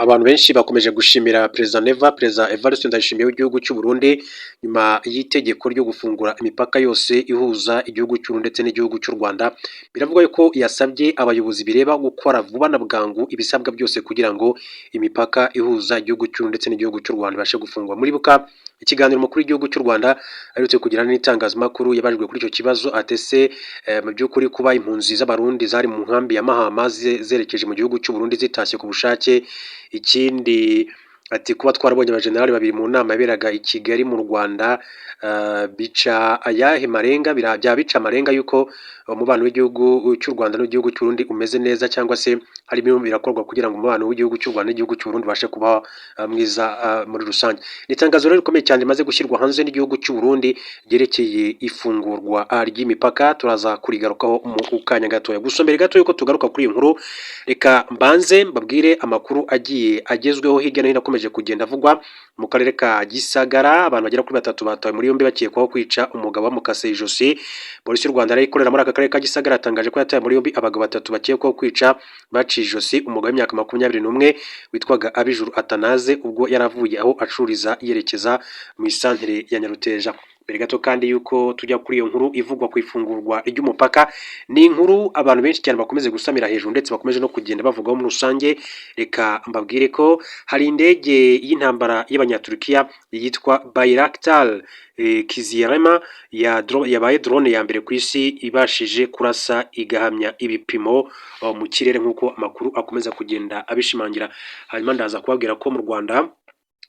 Abantu benshi bakomeje gushimira Perezida Evariste Ndayishimiye w'igihugu cy'u Burundi nyuma y'itegeko ryo gufungura imipaka yose ihuza igihugu cy'u Burundi ndetse n'igihugu cy'u Rwanda. Biravugwa ko yasabye abayobozi bireba gukora vuba na bwangu ibisabwa byose kugira ngo imipaka ihuza igihugu cy'u Burundi ndetse n'igihugu cy'u Rwanda ibashe gufungwa. Muribuka ikiganiro umukuru w'igihugu cy'u Rwanda aherutse kugirana n'itangazamakuru yabajijwe kuri icyo kibazo atese mu by'ukuri kuba impunzi z'abarundi zari mu nkambi ya Mahama zerekeje mu gihugu cy'u Burundi zitashye ku bushake. Ikindi ati kuba twarabonye abajenerali babiri mu nama yaberaga i Kigali mu Rwanda bica ayahe marenga byaba bica amarenga yuko umubano w'igihugu cy'u Rwanda n'igihugu cy'u Burundi umeze neza cyangwa se hari bimwe birakorwa kugira ngo umubano w'igihugu cy'u Rwanda n'igihugu cy'u Burundi ubashe kuba mwiza muri rusange. Ni itangazo rero rikomeye cyane rimaze gushyirwa hanze n'igihugu cy'u Burundi ryerekeye ifungurwa ry'imipaka. Turaza kurigarukaho mu kanya gatoya. Gusa mbere gato yuko tugaruka kuri iyi nkuru, reka mbanze mbabwire amakuru agiye agezweho hirya no hino akomeje kugenda avugwa mu karere ka Gisagara. Abantu bagera kuri 3 batawe muri yombi bakekwaho kwica umugabo wamukase ijosi. Polisi y'u Rwanda ikorera muri aka karere ka Gisagara yatangaje ko yataye muri yombi abagabo 3 bakekwaho kwica baciye ijosi umugabo w'imyaka 21 witwaga Abijuru Atanaze ubwo yaravuye aho acururiza yerekeza mu isantere ya Nyaruteja. Mbere gato kandi yuko tujya kuri iyo nkuru ivugwa ku ifungurwa ry'umupaka, ni inkuru abantu benshi cyane bakomeze gusamira hejuru ndetse bakomeje no kugenda bavugaho muri rusange. Reka mbabwire ko hari indege y'intambara y'Abanyaturukiya yitwa Bayraktar Kizilelma yabaye drone ya mbere ku isi ibashije kurasa igahamya ibipimo mu kirere nk'uko amakuru akomeza kugenda abishimangira. Hanyuma ndaza kubabwira ko mu Rwanda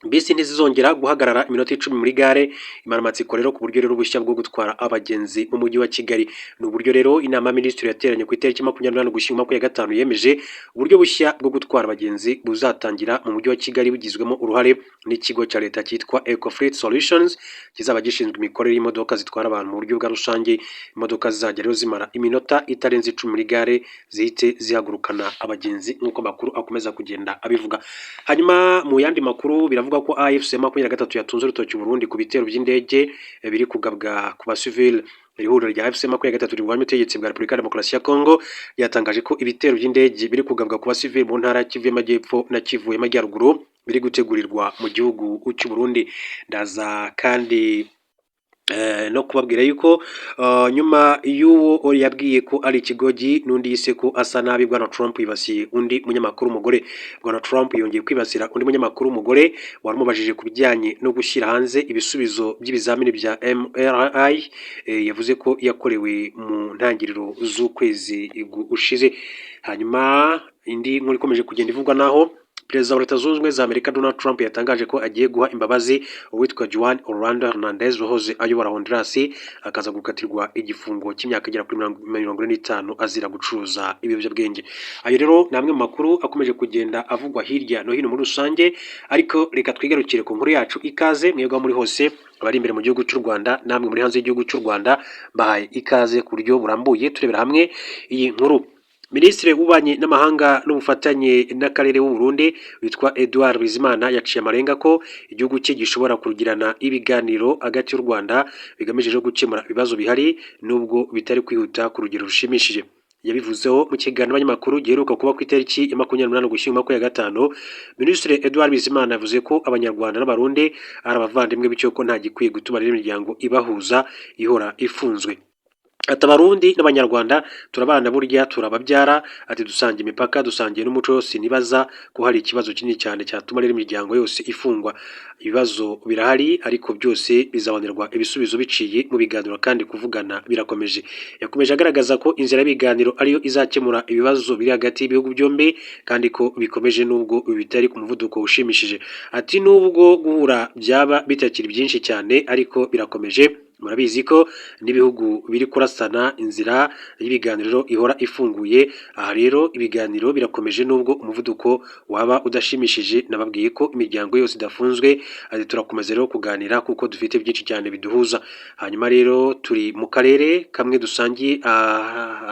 bisi ntizizongera guhagarara iminota 10 muri gare. Imaramatsiko rero ku buryo rero bushya bwo gutwara abagenzi mu mujyi wa Kigali. Ni uburyo rero inama ya minisitiri yateranye ku itariki 28 Ugushyingo 2025 yemeje uburyo bushya bwo gutwara abagenzi buzatangira mu mujyi wa Kigali bugizwemo uruhare n'ikigo cya leta cyitwa Ecofleet Solutions kizaba gishinzwe imikorere y'imodoka zitwara abantu mu buryo bwa rusange. Imodoka zizajya rero zimara iminota itarenze 10 muri gare zihite zihagurukana abagenzi nk'uko makuru akomeza kugenda abivuga. Hanyuma mu yandi makuru biravuga ko AFC 23 yatunze urutoki Burundi ku bitero by'indege biri kugabwa ku basivile. Ihuriro rya AFC 23 rirwanya ubutegetsi bwa Repubulika ya Demokarasi ya Kongo yatangaje ko ibitero by'indege biri kugabwa ku basivile mu ntara ya Kivu y'Amajyepfo na Kivu y'Amajyaruguru biri gutegurirwa mu gihugu cy'u Burundi. Ndaza kandi no kubabwira yuko nyuma y'uwo yabwiye ko ari ikigogi n'undi yise ko asa nabi, Bwana Trump yibasiye undi munyamakuru umugore. Bwana Trump yongeye kwibasira undi munyamakuru umugore warumubajije ku bijyanye no gushyira hanze ibisubizo by'ibizamini bya MRI yavuze ko yakorewe mu ntangiriro z'ukwezi ushize. Hanyuma indi nkuru ikomeje kugenda ivugwa naho Perezida wa Leta Zunze Ubumwe za Amerika Donald Trump yatangaje ko agiye guha imbabazi uwitwa Juan Orlando Hernandez wahoze ayobora Honduras, akaza gukatirwa igifungo cy'imyaka igera kuri 45 azira gucuruza ibiyobyabwenge. Ayo rero namwe mu makuru akomeje kugenda avugwa hirya no hino muri rusange, ariko reka twigarukire ku nkuru yacu. Ikaze mwebwe muri hose abari imbere mu gihugu cy'u Rwanda namwe muri hanze y'igihugu cy'u Rwanda, bahaye ikaze ku buryo burambuye turebera hamwe iyi nkuru. Minisitiri w'ububanyi n'amahanga n'ubufatanye n'akarere w'u Burundi witwa Edouard Bizimana yaciye amarenga ko igihugu cye gishobora kugirana ibiganiro hagati y'u Rwanda bigamije gukemura ibibazo bihari nubwo bitari kwihuta ku rugero rushimishije. Yabivuzeho mu kiganiro n'abanyamakuru giheruka kuba ku itariki ya 28 Ugushyingo 2025. Minisitiri Edouard Bizimana yavuze ko Abanyarwanda n'Abarundi ari abavandimwe bityo ko nta gikwiye gutuma imiryango ibahuza ihora ifunzwe. Ati Abarundi n'Abanyarwanda turabana burya turababyara, ati dusangiye imipaka dusangiye n'umuco. Sinibaza ko hari ikibazo kinini cyane cyatuma rero imiryango yose ifungwa. Ibibazo birahari ariko byose bizabonerwa ibisubizo biciye mu biganiro kandi kuvugana birakomeje. Yakomeje agaragaza ko inzira y'ibiganiro ariyo izakemura ibibazo biri hagati y'ibihugu byombi kandi ko bikomeje nubwo bitari ku muvuduko ushimishije. Ati nubwo guhura byaba bitakiri byinshi cyane ariko birakomeje. Murabizi ko n'ibihugu biri kurasana inzira y'ibiganiro ihora ifunguye. Aha rero ibiganiro birakomeje nubwo umuvuduko waba udashimishije. Nababwiye ko imiryango yose idafunzwe, ati turakomeza rero kuganira kuko dufite byinshi cyane biduhuza. Hanyuma rero turi mu karere kamwe dusangiye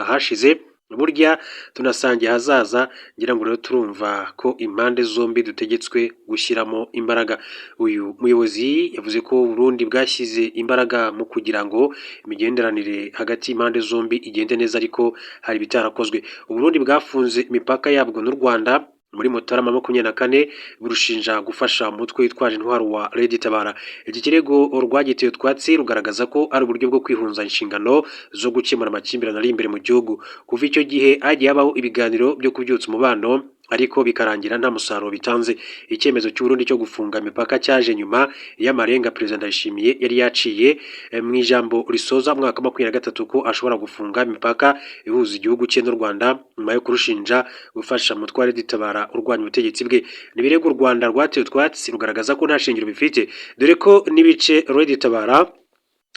ahashize burya tunasangiye hazaza. Ngira ngo rero turumva ko impande zombi dutegetswe gushyiramo imbaraga. Uyu muyobozi yavuze ko Burundi bwashyize imbaraga mu kugira ngo imigenderanire hagati y'impande zombi igende neza, ariko hari bitarakozwe. Uburundi bwafunze imipaka yabwo n'u Rwanda muri Mutarama 24 burushinja gufasha umutwe witwaje intwaro wa Red Tabara. Iki kirego rwagiteye utwatsi rugaragaza ko ari uburyo bwo kwihunza inshingano zo gukemura amakimbirane ari imbere mu gihugu. Kuva icyo gihe hagiye habaho ibiganiro byo kubyutsa umubano ariko bikarangira nta musaruro bitanze. Icyemezo cy'u Burundi cyo gufunga imipaka cyaje nyuma y'amarenga Perezida Ndayishimiye yari yaciye mu ijambo risoza mwaka 2023 ko ashobora gufunga imipaka ihuza igihugu cye n'u Rwanda nyuma yo kurushinja gufasha umutware Tabara urwanya ubutegetsi bwe. Nibirego u Rwanda rwateye utwatsi rugaragaza ko nta shingiro bifite, dore ko n'ibice Red Tabara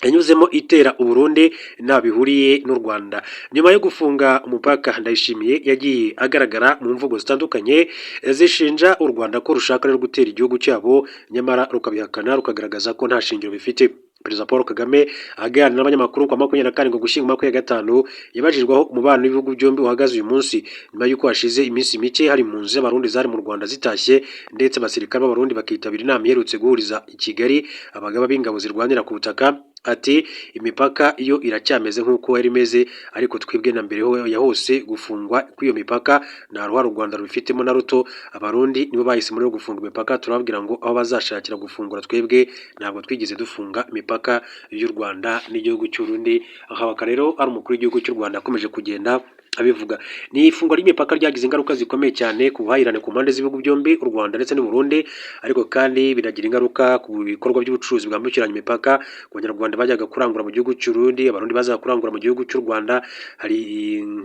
yanyuzemo itera u Burundi nta bihuriye n'u Rwanda. Nyuma yo gufunga umupaka, Ndayishimiye yagiye agaragara mu mvugo zitandukanye zishinja u Rwanda ko rushaka rero gutera igihugu cyabo, nyamara rukabihakana rukagaragaza ko nta shingiro bifite. Perezida Paul Kagame aganira n'abanyamakuru kwa 24 ngo gushyingo 25 yabajijweho umubano w'ibihugu byombi uhagaze uyu munsi nyuma y'uko hashize iminsi mike hari impunzi z'abarundi zari mu Rwanda zitashye, ndetse abasirikare b'abarundi bakitabira inama iherutse guhuriza i Kigali abagaba b'ingabo zirwanira ku butaka. Ati imipaka iyo iracyameze nk'uko yari imeze, ariko twibwe na mbere ya hose gufungwa kw'iyo mipaka nta ruhare u Rwanda rubifitemo na ruto. Abarundi nibo bahise muri gufunga imipaka, turababwira ngo aho bazashakira gufungura, twebwe ntabwo twigeze dufunga imipaka y'u Rwanda n'igihugu cy'u Burundi. Aha rero ari umukuru w'igihugu cy'u Rwanda akomeje kugenda abivuga. Ni ifungwa ry'imipaka ryagize ingaruka zikomeye cyane ku buhahirane ku mpande z'ibihugu byombi, u Rwanda ndetse n'u Burundi, ariko kandi binagira ingaruka ku bikorwa by'ubucuruzi bwambukiranya imipaka. Ku Banyarwanda bajyaga kurangura mu gihugu cy'u Burundi, Abarundi bazaga kurangura mu gihugu cy'u Rwanda, hari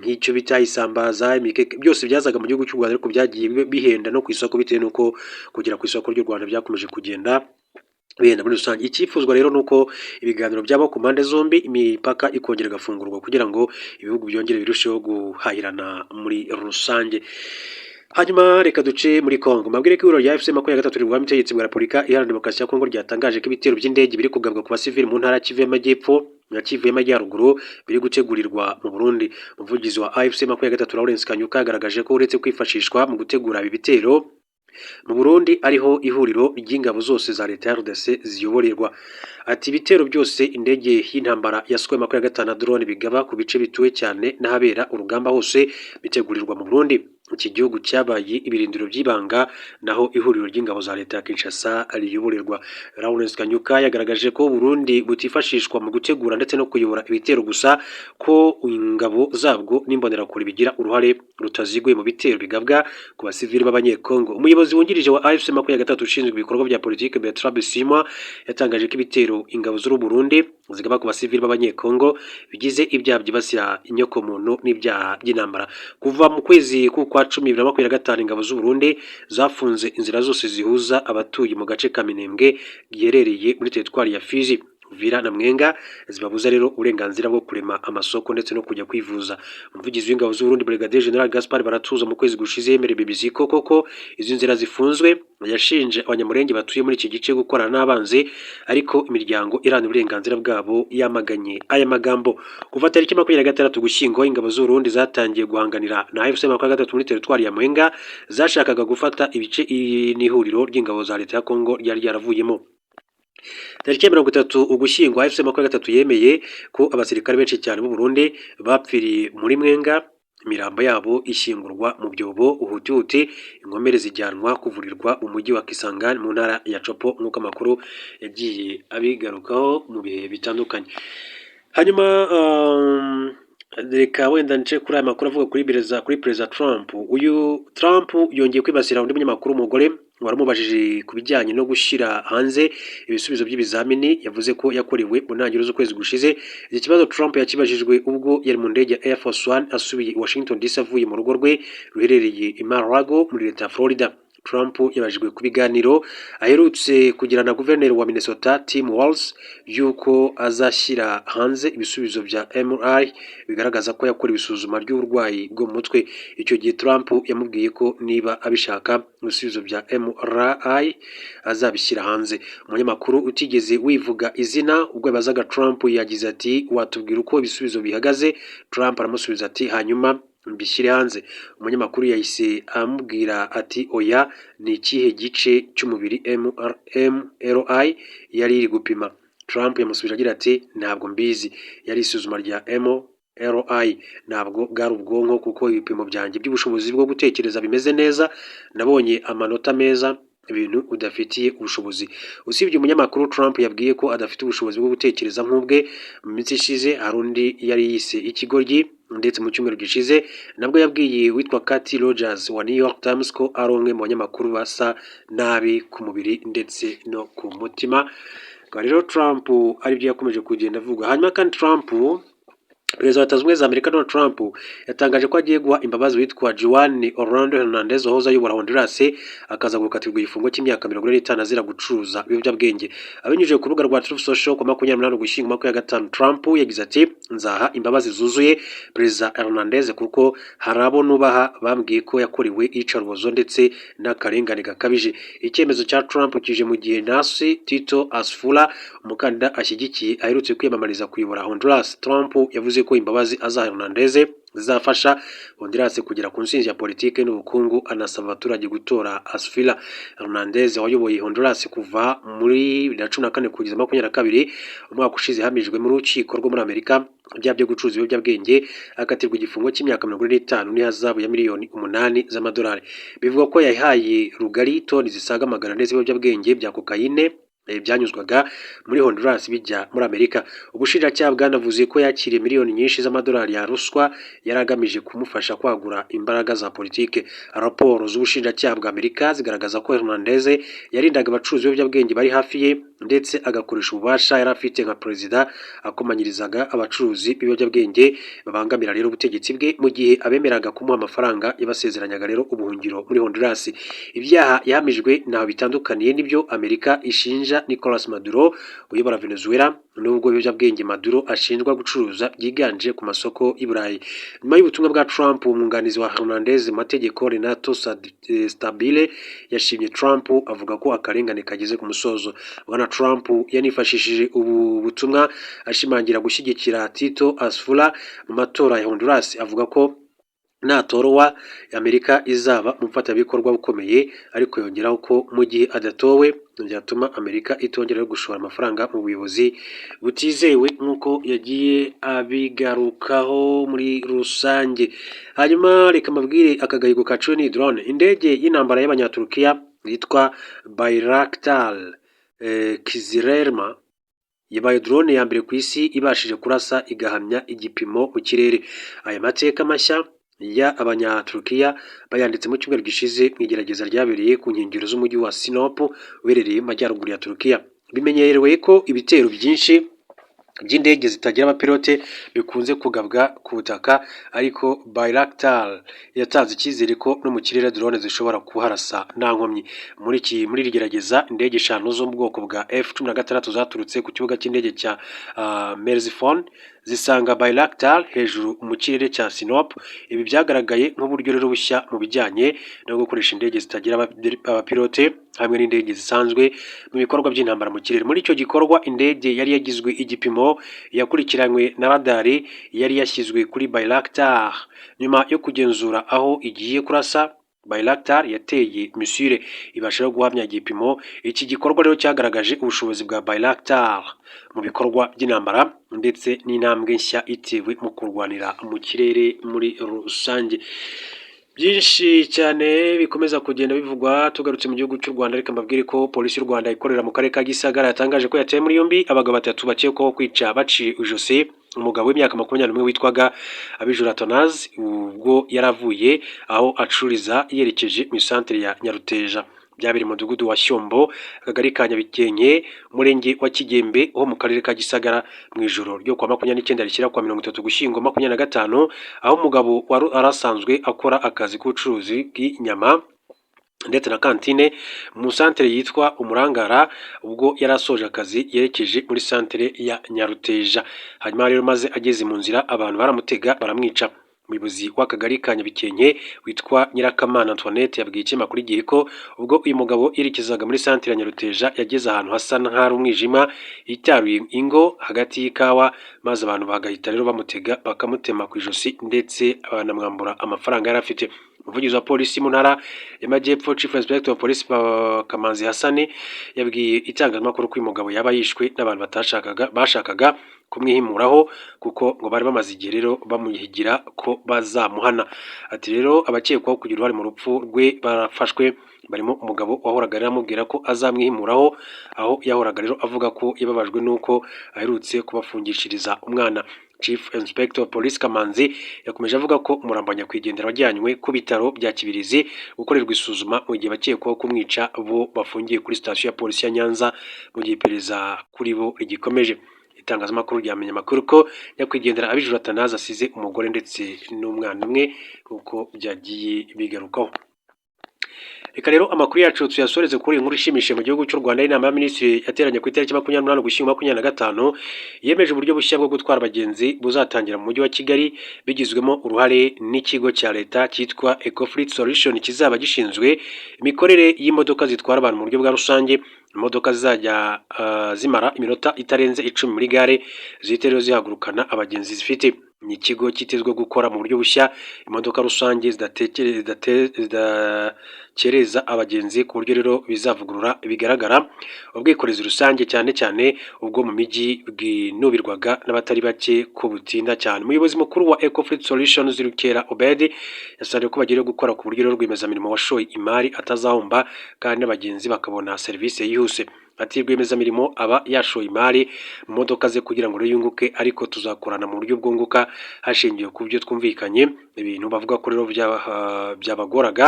nk'icyo bita isambaza, imikeke, byose byazaga mu gihugu cy'u Rwanda, ariko byagiye bihenda no ku isoko bitewe n'uko kugera ku isoko ry'u Rwanda byakomeje kugenda bihenda muri rusange. Icyifuzwa rero nuko ibiganiro byabo ku mpande zombi, imipaka ikongera igafungurwa kugira ngo ibihugu byongere birusheho guhahirana muri rusange. Hanyuma reka duce muri Kongo. Mabwire ko ibiro rya FC 23 rwa Mutegetsi bwa Repubulika Iharanira Demokarasi ya Kongo ryatangaje ko ibitero by'indege biri kugabwa ku basivili mu ntara Kivu y'Amajyepfo na Kivu y'Amajyaruguru biri gutegurirwa mu Burundi. Umuvugizi wa AFC 23 Lawrence Kanyuka yagaragaje ko uretse kwifashishwa mu gutegura ibi bitero mu Burundi ariho ihuriro ry'ingabo zose za leta ya RDC ziyoborerwa. Ati ibitero byose indege y'intambara ya Sukhoi 25 na drone bigaba ku bice bituwe cyane n'ahabera urugamba hose bitegurirwa mu Burundi. Iki gihugu cyabaye ibirindiro by'ibanga naho ihuriro ry'ingabo za leta ya Kinshasa riyoborerwa. Lawrence Kanyuka yagaragaje ko Burundi butifashishwa mu gutegura ndetse no kuyobora ibitero gusa, ko ingabo zabwo n'imbonerakure bigira uruhare rutaziguye mu bitero bigabwa ku basivili b'Abanyekongo. Umuyobozi wungirije wa AFC 23 ushinzwe ibikorwa bya politike Bertrand Bisimwa yatangaje ko ibitero ingabo z'u Burundi zigaba ku basivili b'Abanyekongo bigize ibyaha byibasira inyokomuntu n'ibyaha by'intambara. Kuva mu kwezi kwa 10/2025 ingabo z'u Burundi zafunze inzira zose zihuza abatuye mu gace ka Minembwe giherereye muri teritwari ya Fizi, Uvira na Mwenga, zibabuza rero uburenganzira bwo kurema amasoko ndetse no kujya kwivuza. Umuvugizi w'ingabo z'u Burundi Brigadier General Gaspard Baratuza mu kwezi gushize yemereye BBC koko izi nzira zifunzwe. Yashinje abanyamurenge batuye muri iki gice gukorana n'abanzi, ariko imiryango irana uburenganzira bwabo yamaganye aya magambo. Kuva tariki 26 Ugushyingo ingabo z'u Burundi zatangiye guhanganira na AFC 23 muri teritwari ya Mwenga, zashakaga gufata ibice n'ihuriro ry'ingabo za leta ya Kongo ryari ryaravuyemo. Tariki 30 Ugushyingo AFC 23 yemeye ko abasirikare benshi cyane b'u Burundi bapfiriye muri Mwenga, imirambo yabo ishyingurwa mu byobo uhutihuti, inkomere zijyanwa kuvurirwa mu mujyi wa Kisangani mu ntara ya Chopo, nk'uko amakuru yagiye abigarukaho mu bihe bitandukanye. Hanyuma reka wenda nce kuri aya makuru avuga kuri Perezida Trump. Uyu Trump yongeye kwibasira undi munyamakuru umugore waramubajije ku bijyanye no gushyira hanze ibisubizo by'ibizamini yavuze ko yakorewe mu ntangiriro z'ukwezi gushize. Iki kibazo Trump yakibajijwe ubwo yari mu ndege ya Air Force One asubiye i Washington DC avuye mu rugo rwe ruherereye i Mar-a-Lago muri leta ya Florida. Trump yabajijwe ku biganiro aherutse kugira na guverineri wa Minnesota Tim Walz yuko azashyira hanze ibisubizo bya MRI bigaragaza ko yakora ibisuzuma ry'uburwayi bwo mu mutwe. Icyo gihe Trump yamubwiye ko niba abishaka ibisubizo bya MRI azabishyira hanze. Umunyamakuru utigeze wivuga izina ubwo yabazaga Trump yagize ati watubwira uko ibisubizo bihagaze? Trump aramusubiza ati hanyuma mbishyire hanze. Umunyamakuru yahise amubwira ati oya, ni ikihe gice cy'umubiri MRI yari iri gupima? Trump yamusubije agira ati ntabwo mbizi, yari isuzuma rya RI ntabwo bwari ubwonko kuko ibipimo byanjye by'ubushobozi bwo gutekereza bimeze neza, nabonye amanota meza, ibintu udafitiye ubushobozi. Usibye umunyamakuru, Trump yabwiye ko adafite ubushobozi bwo gutekereza nk'ubwe. Mu minsi ishize hari undi yari yise ikigoryi, ndetse mu cyumweru gishize nabwo yabwiye witwa Katie Rogers wa New York Times ko ari umwe mu banyamakuru basa nabi ku mubiri ndetse no ku mutima. Rero Trump aribyo yakomeje kugenda avuga. Hanyuma kandi Trump, Perezida wa Leta Zunze Ubumwe za Amerika Donald Trump yatangaje ko agiye guha imbabazi witwa Juan Orlando Hernandez wahoze ayobora Honduras, akaza gukatirwa igifungo cy'imyaka 45 azira gucuruza ibiyobyabwenge. Abinyujije ku rubuga rwa Truth Social ku 28 Ugushyingo 2025, Trump yagize ati, nzaha imbabazi zuzuye Perezida Hernandez kuko hari abo nubaha bambwiye ko yakorewe iyicarubozo ndetse n'akarengane gakabije. Icyemezo cya Trump kije mu gihe Nasi Tito Asfula, umukandida ashyigikiye aherutse kwiyamamariza kuyobora Honduras. Trump yavuze ko imbabazi azaha Hernandez zizafasha Honduras kugera ku ntsinzi ya politiki n'ubukungu, anasaba abaturage gutora Asfila. Hernandez wayoboye Honduras kuva muri 2014 kugeza 2022, umwaka ushize hamijwe mu rukiko rwo muri Amerika ibyaha byo gucuruza ibiyobyabwenge, akatirwa igifungo cy'imyaka 45 n'ihazabu ya miliyoni 8 z'amadolari. Bivugwa ko yahaye rugari toni zisaga 100 z'ibiyobyabwenge bya kokayine byanyuzwaga muri Honduras bijya muri Amerika. Ubushinjacyaha bwanavuze ko yakiriye miliyoni nyinshi z'amadolari ya ruswa yaragamije kumufasha kwagura imbaraga za politike. Raporo z'ubushinjacyaha bwa Amerika zigaragaza ko Hernandez yarindaga abacuruzi b'ibiyobyabwenge bari hafi ye ndetse agakoresha ububasha yari afite nka perezida, akomanyirizaga abacuruzi b'ibiyobyabwenge babangamira rero ubutegetsi bwe, mu gihe abemeraga kumuha amafaranga yabasezeranyaga rero ubuhungiro muri Honduras. Ibyaha yahamijwe ntaho bitandukaniye n'ibyo Amerika ishinja Nicolas Maduro uyobora Venezuela, nubwo ibiyobyabwenge Maduro ashinjwa gucuruza byiganje ku masoko y'i Burayi. Nyuma y'ubutumwa bwa Trump, umwunganizi wa Hernandez mu mategeko Renato Stabile yashimye Trump avuga ko akarengane kageze ku musozo. Bwana Trump yanifashishije ubu butumwa ashimangira gushyigikira Tito Asfula mu matora ya Honduras, avuga ko natorowa Amerika izaba umufatabikorwa ukomeye, ariko yongeraho ko mu gihe adatowe byatuma Amerika itongera gushora amafaranga mu buyobozi butizewe nk'uko yagiye abigarukaho muri rusange. Hanyuma reka mabwire akagahigo kaciwe ni drone. Indege y'intambara y'abanyaturukiya yitwa Bayraktar Kizilelma yabaye drone ya mbere ku isi ibashije kurasa igahamya igipimo mu kirere. Aya mateka mashya ya abanyaturukiya bayanditse mu cyumweru gishize mu igerageza ryabereye ku nkengero z'umujyi wa Sinop uherereye mu majyaruguru ya Turukiya. Bimenyerewe ko ibitero byinshi by'indege zitagira abapilote bikunze kugabwa ku butaka, ariko Bayraktar yatanze icyizere ko no mu kirere drone zishobora kuharasa nta nkomyi. Muri iri gerageza indege 5 zo mu bwoko bwa F-16 zaturutse ku kibuga cy'indege cya Merzifon zisanga Bayraktar hejuru mu kirere cya Sinop. Ibi byagaragaye nk'uburyo rero bushya mu bijyanye no gukoresha indege zitagira abapilote hamwe n'indege zisanzwe mu bikorwa by'intambara mu kirere. Muri icyo gikorwa indege yari yagizwe igipimo yakurikiranywe na radari yari yashyizwe kuri Bayraktar. Nyuma yo kugenzura aho igiye kurasa, Bayraktar yateye misile ibasha guhamya igipimo. Iki gikorwa rero cyagaragaje ubushobozi bwa Bayraktar mu bikorwa by'intambara ndetse n'intambwe nshya itewe mu kurwanira mu kirere muri rusange. Byinshi cyane bikomeza kugenda bivugwa. Tugarutse mu gihugu cy'u Rwanda, reka mbabwire ko polisi y'u Rwanda ikorera mu karere ka Gisagara yatangaje ko yateye muri yombi abagabo 3 bakekwaho kwica baciye ijosi umugabo w'imyaka 21 witwaga Abijura Athanase, ubwo yaravuye aho acururiza yerekeje mu santere ya Nyaruteja. Byabiri mu mudugudu wa Shyombo, akagari ka Nyabikenke, umurenge wa Kigembe ho mu karere ka Gisagara mu ijoro ryo kwa 29 rishyira kwa 30 Ugushyingo 2025, aho umugabo arasanzwe akora akazi k'ubucuruzi bw'inyama ndetse na kantine mu santere yitwa Umurangara, ubwo yarasoje akazi yerekeje muri santere ya Nyaruteja. Hanyuma rero maze ageze mu nzira abantu baramutega baramwica. Umuyobozi w'akagari ka Nyabikenke witwa Nyirakamana Antoinette yabwiye ikinyamakuru Igihe ko ubwo uyu mugabo yerekezaga muri santere ya Nyaruteja yageze ahantu hasa nk'ahari umwijima, yitaruye ingo hagati y'ikawa, maze abantu bagahita rero bamutega bakamutema ku ijosi ndetse banamwambura amafaranga yari afite. umuvugizi wa polisi mu ntara y'Amajyepfo Chief Inspector of Police Kamanzi Hassan yabwiye itangazamakuru ko uyu mugabo yaba yishwe n'abantu bashakaga kumwihimuraho kuko ngo bari bamaze igihe rero bamuhigira ko bazamuhana. Ati rero abakekwaho kugira uruhare mu rupfu rwe barafashwe, barimo umugabo wahoraga rero amubwira ko azamwihimuraho, aho yahoraga rero avuga ko yababajwe n'uko aherutse kubafungishiriza umwana. Chief Inspector of Police Kamanzi yakomeje avuga ko umurambo wa nyakwigendera wajyanywe ku bitaro bya Kibirizi gukorerwa isuzuma mu gihe bakekwaho kumwica bo bafungiye kuri sitasiyo ya polisi ya Nyanza mu gihe iperereza kuri bo rigikomeje. Itangazamakuru ryamenye amakuru ko nyakwigendera Abijuru Atanaze asize umugore ndetse n'umwana umwe nk'uko byagiye bigarukaho. Reka rero amakuru yacu tuyasoreze kuri inkuru ishimishije mu gihugu cy'u Rwanda. Inama y'Abaminisitiri yateranye ku itariki 28 Ugushyingo 2025 yemeje uburyo bushya bwo gutwara abagenzi buzatangira mu mujyi wa Kigali, bigizwemo uruhare n'ikigo cya leta cyitwa Ecofleet Solution kizaba gishinzwe imikorere y'imodoka zitwara abantu mu buryo bwa rusange. Imodoka zizajya zimara iminota itarenze 10 muri gare, zihita rero zihagurukana abagenzi zifite. Ni ikigo kitezwe gukora mu buryo bushya imodoka rusange zidakereza abagenzi ku buryo rero bizavugurura bigaragara ubwikorezi rusange, cyane cyane ubwo mu mijyi bwinubirwaga n'abatari bake ko butinda cyane. Umuyobozi mukuru wa Ecofleet Solutions Rukera Obed yasabye ko bagiye gukora ku buryo rero rwiyemezamirimo washoye imari atazahomba kandi n'abagenzi bakabona serivisi yihuse. Ati rwiyemezamirimo aba yashoye imari mu modoka ze kugira ngo yunguke, ariko tuzakorana mu buryo bwunguka hashingiwe ku byo twumvikanye. Ibintu bavuga ko rero byabagoraga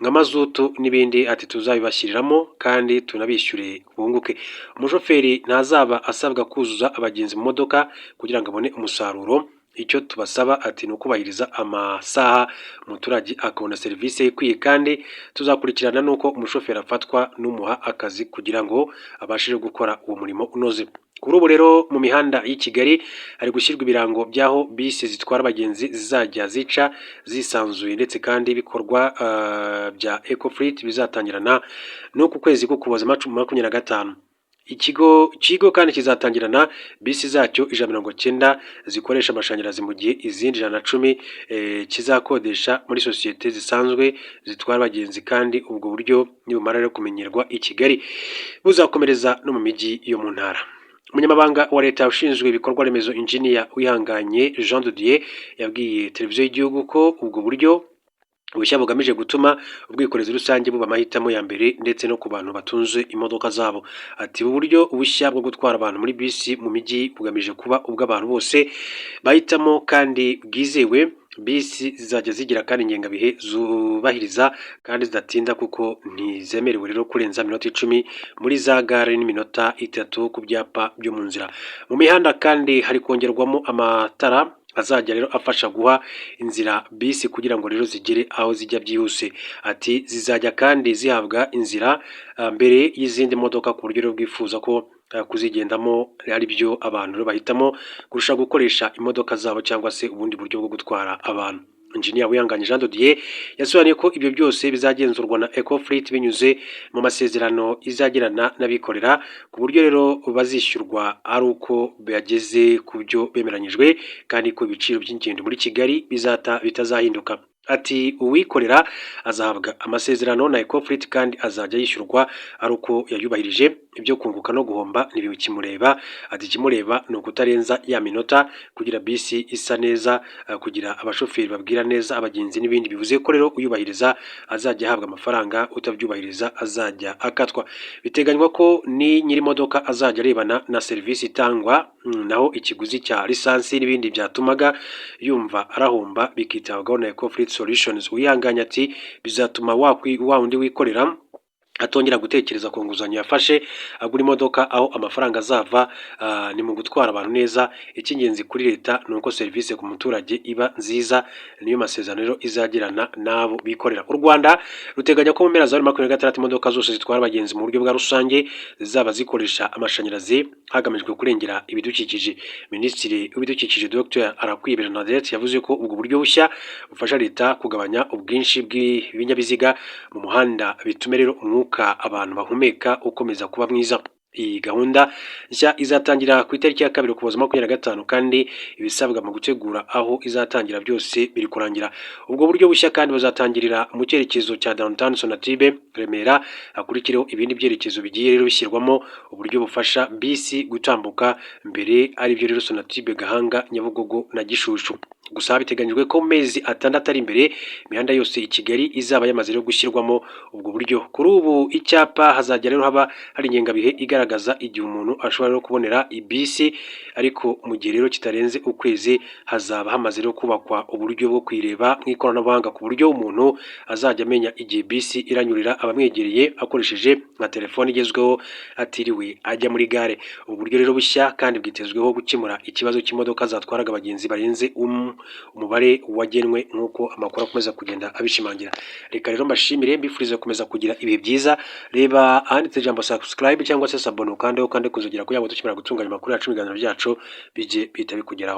nka mazutu n'ibindi, ati tuzabibashyiriramo kandi tunabishyure bunguke. Umushoferi ntazaba asabwa kuzuza abagenzi mu modoka kugira ngo abone umusaruro. Icyo tubasaba ati ni ukubahiriza amasaha umuturage akabona serivisi ikwiye, kandi tuzakurikirana nuko umushoferi afatwa n'umuha akazi kugira ngo abashe gukora uwo murimo unoze. Kuri ubu rero mu mihanda y'i Kigali hari gushyirwa ibirango by'aho bisi zitwara abagenzi zizajya zica zisanzuye, ndetse kandi ibikorwa bya Ecofleet bizatangirana n'uku kwezi k'Ukuboza 2025. Ikigo kandi kizatangirana bisi zacyo 190 zikoresha amashanyarazi, mu gihe izindi 110 kizakodesha muri sosiyete zisanzwe zitwara abagenzi, kandi ubwo buryo nibumara rero kumenyerwa i Kigali buzakomereza no mu mijyi yo mu ntara. Umunyamabanga wa leta ushinzwe ibikorwa remezo Engineer Wihanganye Jean de Dieu yabwiye televiziyo y'igihugu ko ubwo buryo ubushya bugamije gutuma ubwikorezi rusange buba amahitamo ya mbere ndetse no ku bantu batunze imodoka zabo. Ati ubu buryo ubushya bwo gutwara abantu muri bisi mu mijyi bugamije kuba ubw'abantu bose bahitamo kandi bwizewe. Bisi zizajya zigira kandi ingengabihe zubahiriza kandi zidatinda, kuko ntizemerewe rero kurenza minota 10 muri za gare n'iminota 3 ku byapa byo mu nzira. Mu mihanda kandi hari kongerwamo amatara azajya rero afasha guha inzira bisi kugira ngo rero zigere aho zijya byihuse. Ati zizajya kandi zihabwa inzira mbere y'izindi modoka ku buryo bwifuza ko kuzigendamo ari byo abantu bahitamo kurusha gukoresha imodoka zabo cyangwa se ubundi buryo bwo gutwara abantu. Engineer Wihanganye Jean de Dieu yasobanuye ko ibyo byose bizagenzurwa na Ecofleet binyuze mu masezerano izagirana n'abikorera, ku buryo rero bazishyurwa ari uko bageze ku byo bemeranyijwe, kandi ko ibiciro by'ingendo muri Kigali bitazahinduka. Ati uwikorera azahabwa amasezerano na Ecofleet kandi azajya yishyurwa ari uko yayubahirije. Ibyo kunguka no guhomba ntibikimureba. Ati ikimureba ni ukutarenza ya minota, kugira bisi isa neza, kugira abashoferi babwira neza abagenzi n'ibindi. Bivuze ko rero uyubahiriza azajya ahabwa amafaranga, utabyubahiriza azajya akatwa. Biteganywa ko ni nyiri modoka azajya arebana na serivisi itangwa, naho ikiguzi cya lisansi n'ibindi byatumaga yumva arahomba bikitabwaho na Ecofleet Solutions. Wihanganye ati bizatuma wa wundi wikorera atongera gutekereza ku nguzanyo yafashe agura imodoka, aho amafaranga azava ni mu gutwara abantu neza. Icy'ingenzi kuri leta ni uko serivisi ku muturage iba nziza, niyo masezerano rero izagirana n'abo bikorera. U Rwanda ruteganya ko mu mpera za 2026 imodoka zose zitwara abagenzi mu buryo bwa rusange zizaba zikoresha amashanyarazi hagamijwe kurengera ibidukikije. Minisitiri w'ibidukikije Dr Arakwiye Bernadette yavuze ko ubwo buryo bushya bufasha leta kugabanya ubwinshi bw'ibinyabiziga mu muhanda, bitume rero umwuka abantu bahumeka ukomeza kuba mwiza. Iyi gahunda nshya izatangira ku itariki ya 2 Ukuboza 2025 kandi ibisabwa mu gutegura aho izatangira byose biri kurangira. Ubwo buryo bushya kandi bazatangirira mu cyerekezo cya Downtown Sonatube Remera, hakurikireho ibindi byerekezo bigiye rero bishyirwamo uburyo bufasha bisi gutambuka mbere, ari byo rero Sonatube, Gahanga, Nyabugogo na Gishushu. Gusa biteganyijwe ko mu mezi 6 ari imbere imihanda yose i Kigali izaba yamaze rero gushyirwamo ubwo buryo. Kuri ubu icyapa hazajya rero haba hari ingengabihe igaragaza igihe umuntu ashobora rero kubonera ibisi, ariko mu gihe rero kitarenze ukwezi hazaba hamaze rero kubakwa uburyo bwo kwireba mu ikoranabuhanga, ku buryo umuntu azajya amenya igihe bisi iranyurira abamwegereye akoresheje nka telefone igezweho atiriwe ajya muri gare. Ubu buryo rero bushya kandi bwitezweho gukemura ikibazo cy'imodoka zatwaraga abagenzi barenze umubare wagenwe nk'uko amakuru akomeza kugenda abishimangira. Reka rero mbashimire, mbifurize gukomeza kugira ibihe byiza. Reba ahanditse ijambo subscribe cyangwa se sabone, kandi kuzogera kugira ngo tukimara gutunganya amakuru yacu, ibiganiro byacu bijye bihita bikugeraho.